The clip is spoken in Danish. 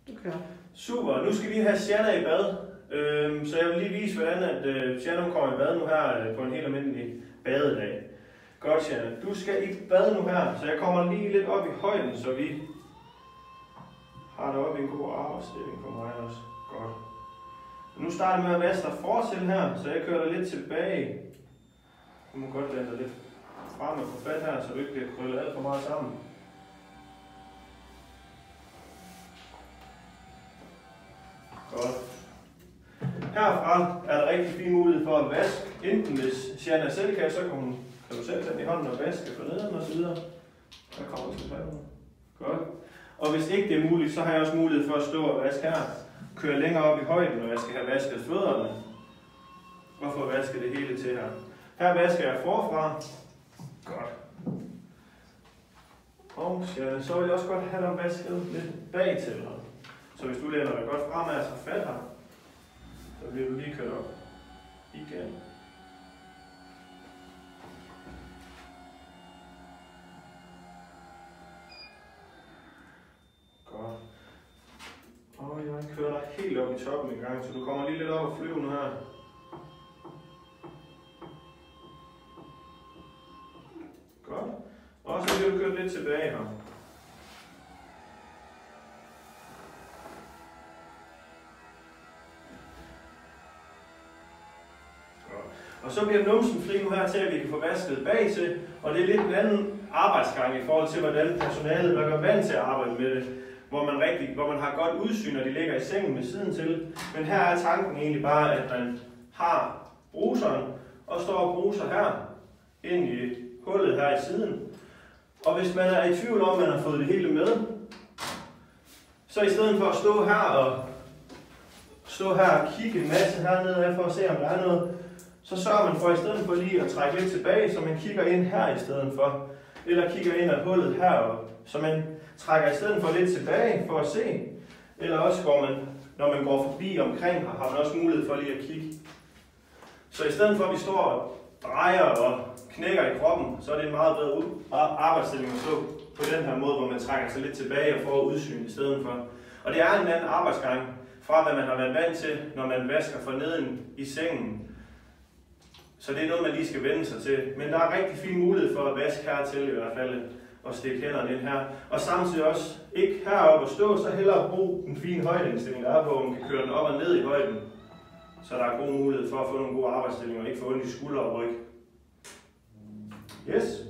Okay. Super, nu skal vi have Shanna i bad. Så jeg vil lige vise, hvordan Shanna kommer i bad nu her på en helt almindelig badedag. Godt, Shanna. Du skal i bad nu her, så jeg kommer lige lidt op i højden, så vi har deroppe en god arbejdsstilling for mig også. Godt. Nu starter jeg med at vaske dig fortil her, så jeg kører dig lidt tilbage. Du må godt lade dig lidt frem og få fat her, så du ikke bliver krøllet alt for meget sammen. Godt. Herfra er der rigtig fin mulighed for at vaske. Enten hvis Shanna selv kan, så kan du selv tage den i hånden og vaske for neden og så videre. Der kommer til fat. Godt. Og hvis ikke det er muligt, så har jeg også mulighed for at stå og vaske her. Køre længere op i højden, når jeg skal have vasket fødderne. Og få vasket det hele til her. Her vasker jeg forfra. Godt. Og så vil jeg også godt have dig vasket lidt bag til her. Så hvis du læner dig godt fremad og tager fat her, så bliver du lige kørt op igen. Godt. Og jeg kører dig helt op i toppen en gang, så du kommer lige lidt op og flyve nu her. Godt. Og så bliver du kørt lidt tilbage her. Og så bliver numsen fri nu her til, at vi kan få vasket bag til, og det er lidt en anden arbejdsgang i forhold til, hvordan personalet er vant til at arbejde med det, hvor man har godt udsyn, og de ligger i sengen med siden til. Men her er tanken egentlig bare, at man har bruseren, og står og bruser her, ind i hullet her i siden. Og hvis man er i tvivl om, at man har fået det hele med, så i stedet for at stå her og kigge en masse hernede for at se, om der er noget, så sørger man for i stedet for lige at trække lidt tilbage, så man kigger ind her i stedet for. Eller kigger ind ad hullet heroppe, så man trækker i stedet for lidt tilbage for at se. Eller også går man, når man går forbi omkring her, har man også mulighed for lige at kigge. Så i stedet for at vi står og drejer og knækker i kroppen, så er det en meget bedre arbejdsstilling at stå på den her måde, hvor man trækker sig lidt tilbage og får udsyn i stedet for. Og det er en anden arbejdsgang fra, hvad man har været vant til, når man vasker for neden i sengen. Så det er noget, man lige skal vende sig til. Men der er rigtig fin mulighed for at vaske hertil i hvert fald, og stikke hænderne ind her. Og samtidig også ikke heroppe at stå, så hellere bruge den fine højdeindstilling, der er på, man kan køre den op og ned i højden. Så der er god mulighed for at få nogle gode arbejdsstillinger og ikke få ondt i skulder og ryg. Yes.